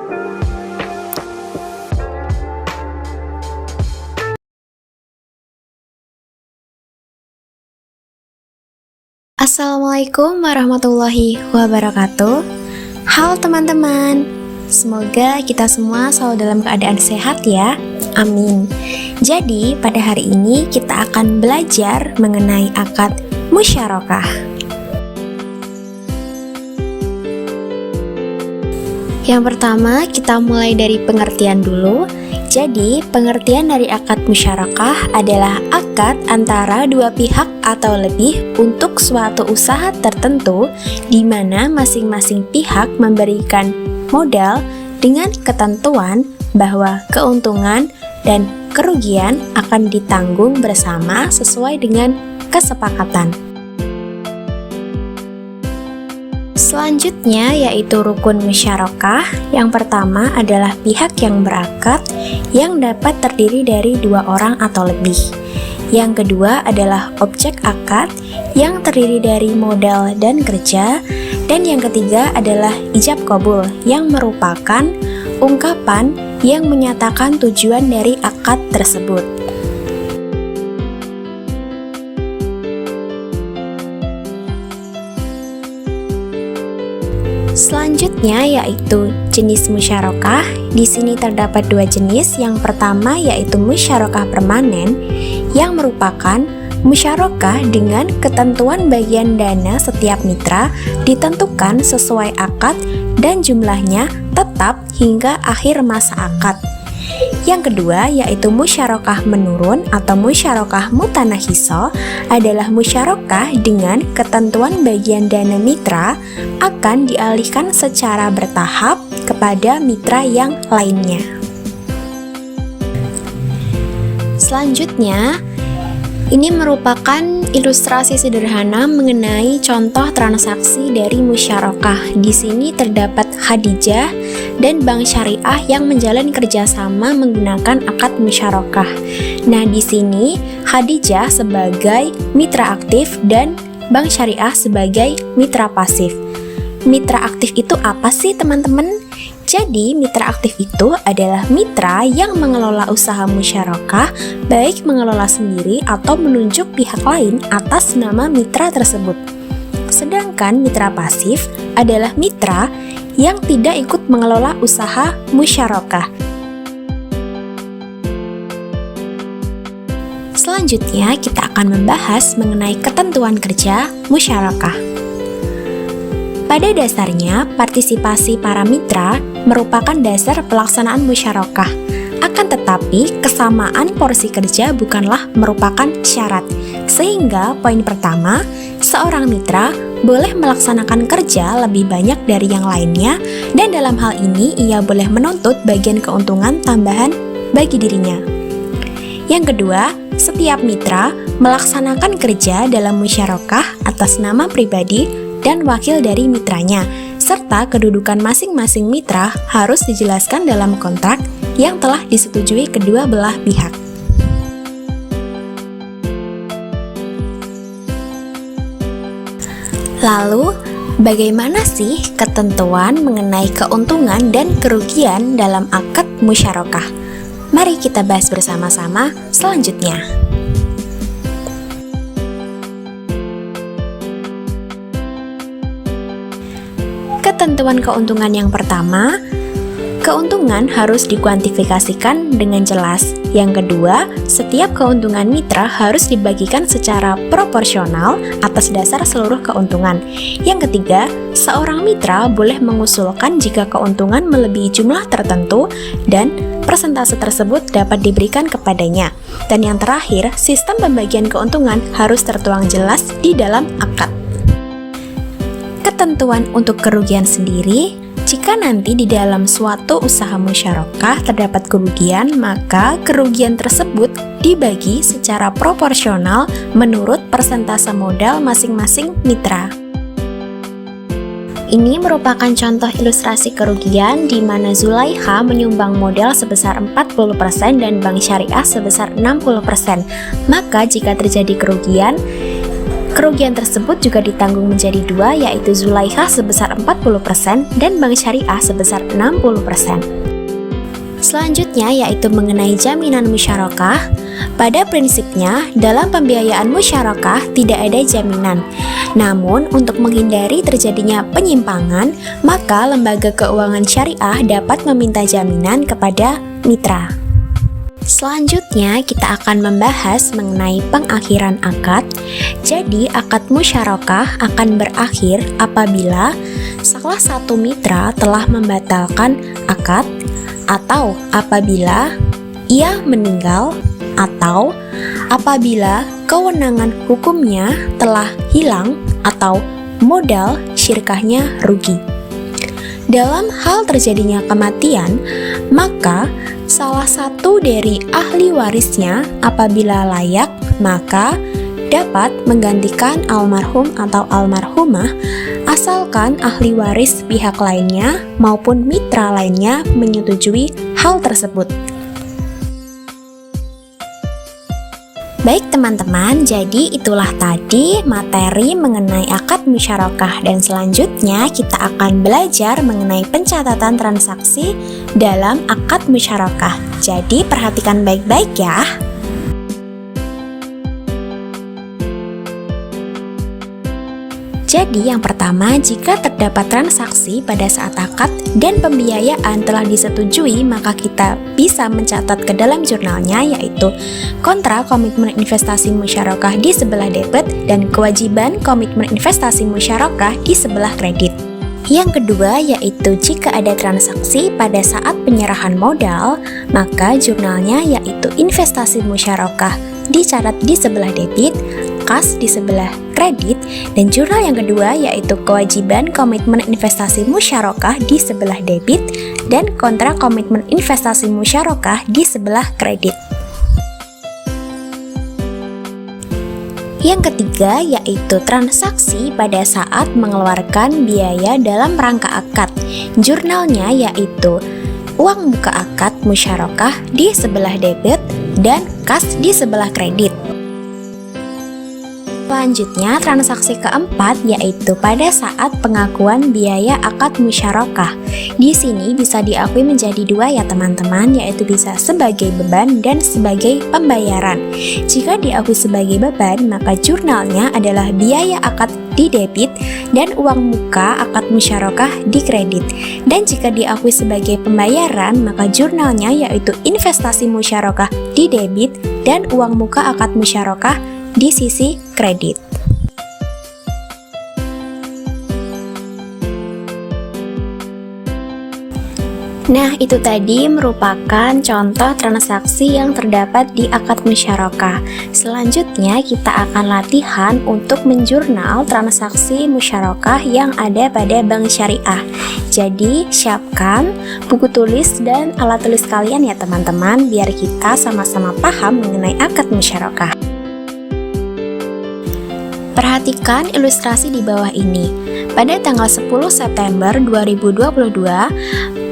Assalamualaikum warahmatullahi wabarakatuh. Halo teman-teman, semoga kita semua selalu dalam keadaan sehat ya. Amin. Jadi pada hari ini kita akan belajar mengenai akad musyarakah. Yang pertama kita mulai dari pengertian dulu. Jadi, pengertian dari akad musyarakah adalah akad antara dua pihak atau lebih untuk suatu usaha tertentu di mana masing-masing pihak memberikan modal dengan ketentuan bahwa keuntungan dan kerugian akan ditanggung bersama sesuai dengan kesepakatan. Selanjutnya yaitu rukun musyarakah. Yang pertama adalah pihak yang berakad yang dapat terdiri dari dua orang atau lebih. Yang kedua adalah objek akad yang terdiri dari modal dan kerja. Dan yang ketiga adalah ijab qabul yang merupakan ungkapan yang menyatakan tujuan dari akad tersebut. Selanjutnya yaitu jenis musyarakah. Di sini terdapat dua jenis. Yang pertama yaitu musyarakah permanen yang merupakan musyarakah dengan ketentuan bagian dana setiap mitra ditentukan sesuai akad dan jumlahnya tetap hingga akhir masa akad. Yang kedua yaitu musyarakah menurun atau musyarakah mutanahiso adalah musyarakah dengan ketentuan bagian dana mitra akan dialihkan secara bertahap kepada mitra yang lainnya. Selanjutnya, ini merupakan ilustrasi sederhana mengenai contoh transaksi dari musyarakah. Di sini terdapat Khadijah dan Bank Syariah yang menjalin kerjasama menggunakan akad musyarakah. Nah, di sini Khadijah sebagai mitra aktif dan Bank Syariah sebagai mitra pasif. Mitra aktif itu apa sih, teman-teman? Jadi, mitra aktif itu adalah mitra yang mengelola usaha musyarakah, baik mengelola sendiri atau menunjuk pihak lain atas nama mitra tersebut. Sedangkan mitra pasif adalah mitra yang tidak ikut mengelola usaha musyarakah. Selanjutnya, kita akan membahas mengenai ketentuan kerja musyarakah. Pada dasarnya, partisipasi para mitra merupakan dasar pelaksanaan musyarakah. Akan tetapi, kesamaan porsi kerja bukanlah merupakan syarat. Sehingga, poin pertama, seorang mitra boleh melaksanakan kerja lebih banyak dari yang lainnya, dan dalam hal ini ia boleh menuntut bagian keuntungan tambahan bagi dirinya. Yang kedua, setiap mitra melaksanakan kerja dalam musyarakah atas nama pribadi dan wakil dari mitranya, serta kedudukan masing-masing mitra harus dijelaskan dalam kontrak yang telah disetujui kedua belah pihak. Lalu, bagaimana sih ketentuan mengenai keuntungan dan kerugian dalam akad musyarakah? Mari kita bahas bersama-sama selanjutnya. Ketentuan keuntungan yang pertama, keuntungan harus dikuantifikasikan dengan jelas. Yang kedua, setiap keuntungan mitra harus dibagikan secara proporsional atas dasar seluruh keuntungan. Yang ketiga, seorang mitra boleh mengusulkan jika keuntungan melebihi jumlah tertentu dan persentase tersebut dapat diberikan kepadanya. Dan yang terakhir, sistem pembagian keuntungan harus tertuang jelas di dalam akad. Ketentuan untuk kerugian sendiri, jika nanti di dalam suatu usaha musyarakah terdapat kerugian, maka kerugian tersebut dibagi secara proporsional menurut persentase modal masing-masing mitra. Ini merupakan contoh ilustrasi kerugian di mana Zulaiha menyumbang modal sebesar 40% dan Bank Syariah sebesar 60%. Maka jika terjadi kerugian, Kerugian tersebut juga ditanggung menjadi dua, yaitu Zulaikha sebesar 40% dan Bank Syariah sebesar 60%. Selanjutnya yaitu mengenai jaminan musyarakah. Pada prinsipnya, dalam pembiayaan musyarakah tidak ada jaminan. Namun, untuk menghindari terjadinya penyimpangan, maka lembaga keuangan syariah dapat meminta jaminan kepada mitra. Selanjutnya, kita akan membahas mengenai pengakhiran akad. Jadi, akad musyarakah akan berakhir apabila salah satu mitra telah membatalkan akad, atau apabila ia meninggal, atau apabila kewenangan hukumnya telah hilang, atau modal syirkahnya rugi. Dalam hal terjadinya kematian, maka salah satu dari ahli warisnya apabila layak, maka dapat menggantikan almarhum atau almarhumah, asalkan ahli waris pihak lainnya maupun mitra lainnya menyetujui hal tersebut. Baik teman-teman, jadi itulah tadi materi mengenai akad musyarakah, dan selanjutnya kita akan belajar mengenai pencatatan transaksi dalam akad musyarakah. Jadi perhatikan baik-baik ya. Jadi yang pertama, jika terdapat transaksi pada saat akad dan pembiayaan telah disetujui, maka kita bisa mencatat ke dalam jurnalnya, yaitu kontrak komitmen investasi musyarakah di sebelah debit dan kewajiban komitmen investasi musyarakah di sebelah kredit. Yang kedua yaitu jika ada transaksi pada saat penyerahan modal, maka jurnalnya yaitu investasi musyarakah dicatat di sebelah debit, kas di sebelah kredit, dan jurnal yang kedua yaitu kewajiban komitmen investasi musyarakah di sebelah debit dan kontrak komitmen investasi musyarakah di sebelah kredit. Yang ketiga yaitu transaksi pada saat mengeluarkan biaya dalam rangka akad. Jurnalnya yaitu uang muka akad musyarakah di sebelah debit dan kas di sebelah kredit. Selanjutnya, transaksi keempat yaitu pada saat pengakuan biaya akad musyarakah. Di sini bisa diakui menjadi dua ya teman-teman, yaitu bisa sebagai beban dan sebagai pembayaran. Jika diakui sebagai beban, maka jurnalnya adalah biaya akad di debit dan uang muka akad musyarakah di kredit. Dan jika diakui sebagai pembayaran, maka jurnalnya yaitu investasi musyarakah di debit dan uang muka akad musyarakah di sisi kredit. Nah, itu tadi merupakan contoh transaksi yang terdapat di akad musyarakah. Selanjutnya, kita akan latihan untuk menjurnal transaksi musyarakah yang ada pada Bank Syariah. Jadi, siapkan buku tulis dan alat tulis kalian ya teman-teman, biar kita sama-sama paham mengenai akad musyarakah. Perhatikan ilustrasi di bawah ini. Pada tanggal 10 September 2022,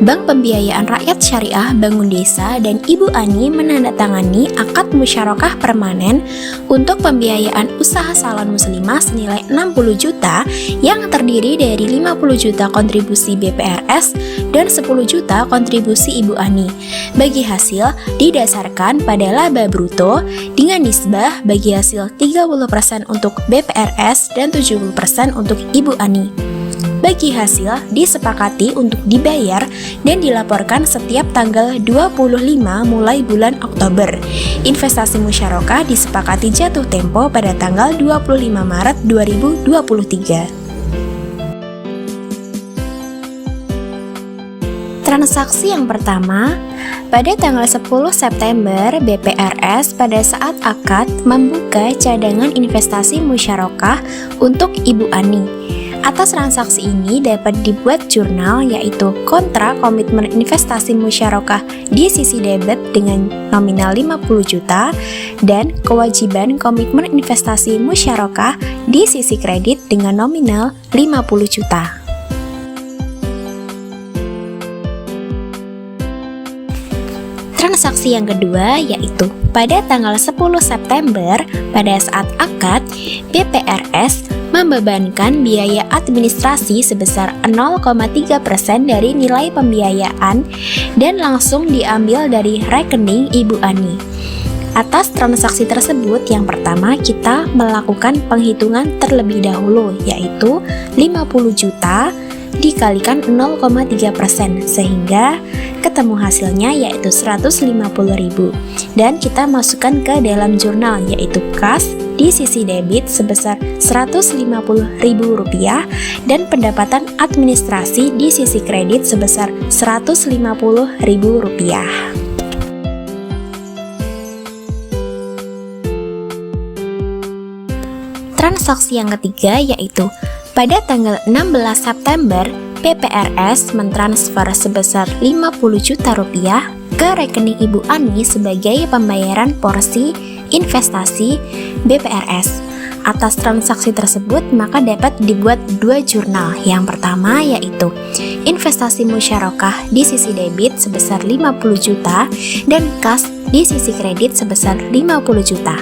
Bank Pembiayaan Rakyat Syariah Bangun Desa dan Ibu Ani menandatangani akad musyarakah permanen untuk pembiayaan usaha salon muslimah senilai 60 juta yang terdiri dari 50 juta kontribusi BPRS dan 10 juta kontribusi Ibu Ani. Bagi hasil didasarkan pada laba bruto dengan nisbah bagi hasil 30% untuk BPRS dan 70% untuk Ibu Ani. Bagi hasil disepakati untuk dibayar dan dilaporkan setiap tanggal 25 mulai bulan Oktober. Investasi musyarakah disepakati jatuh tempo pada tanggal 25 Maret 2023. Transaksi yang pertama, pada tanggal 10 September, BPRS pada saat akad membuka cadangan investasi musyarakah untuk Ibu Ani. Atas transaksi ini dapat dibuat jurnal yaitu kontrak komitmen investasi musyarakah di sisi debit dengan nominal 50 juta dan kewajiban komitmen investasi musyarakah di sisi kredit dengan nominal 50 juta. Transaksi yang kedua yaitu pada tanggal 10 September pada saat akad, BPRS membebankan biaya administrasi sebesar 0,3% dari nilai pembiayaan dan langsung diambil dari rekening Ibu Ani. Atas transaksi tersebut, yang pertama kita melakukan penghitungan terlebih dahulu, yaitu 50 juta dikalikan 0,3%, sehingga ketemu hasilnya yaitu 150.000. Dan kita masukkan ke dalam jurnal, yaitu kas di sisi debit sebesar Rp150.000 dan pendapatan administrasi di sisi kredit sebesar Rp150.000. Transaksi yang ketiga yaitu pada tanggal 16 September, BPRS mentransfer sebesar Rp50 juta ke rekening Ibu Ani sebagai pembayaran porsi investasi BPRS. Atas transaksi tersebut, maka dapat dibuat dua jurnal. Yang pertama yaitu investasi musyarakah di sisi debit sebesar Rp50 juta dan kas di sisi kredit sebesar Rp50 juta.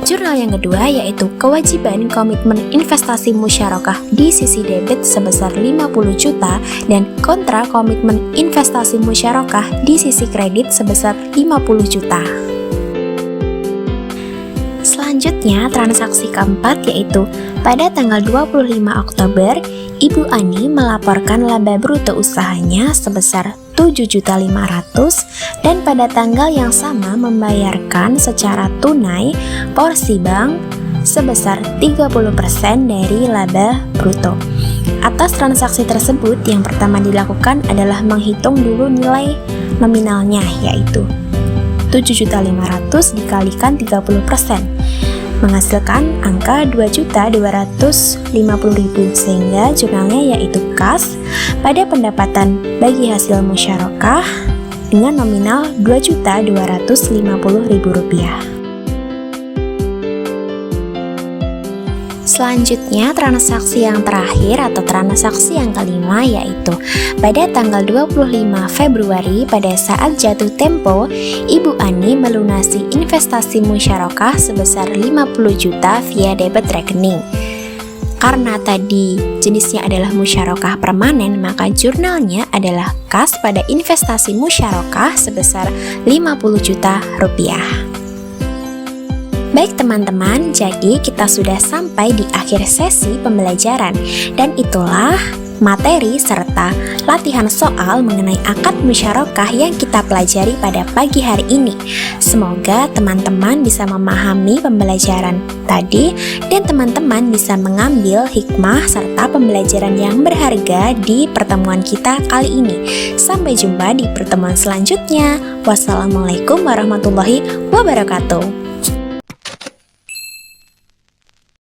Jurnal yang kedua yaitu kewajiban komitmen investasi musyarakah di sisi debit sebesar Rp50 juta dan kontra komitmen investasi musyarakah di sisi kredit sebesar Rp50 juta. Selanjutnya, transaksi keempat yaitu pada tanggal 25 Oktober, Ibu Ani melaporkan laba bruto usahanya sebesar Rp7.500.000 dan pada tanggal yang sama membayarkan secara tunai porsi bank sebesar 30% dari laba bruto. Atas transaksi tersebut, yang pertama dilakukan adalah menghitung dulu nilai nominalnya, yaitu Rp7.500.000 dikalikan 30%, menghasilkan angka Rp2.250.000, sehingga jurnalnya yaitu kas pada pendapatan bagi hasil musyarakah dengan nominal Rp2.250.000. Selanjutnya, transaksi yang terakhir atau transaksi yang kelima yaitu pada tanggal 25 Februari pada saat jatuh tempo, Ibu Ani melunasi investasi musyarakah sebesar 50 juta via debit rekening. Karena tadi jenisnya adalah musyarakah permanen, maka jurnalnya adalah kas pada investasi musyarakah sebesar 50 juta rupiah. Baik teman-teman, jadi kita sudah sampai di akhir sesi pembelajaran dan itulah materi serta latihan soal mengenai akad musyarakah yang kita pelajari pada pagi hari ini. Semoga teman-teman bisa memahami pembelajaran tadi dan teman-teman bisa mengambil hikmah serta pembelajaran yang berharga di pertemuan kita kali ini. Sampai jumpa di pertemuan selanjutnya. Wassalamualaikum warahmatullahi wabarakatuh.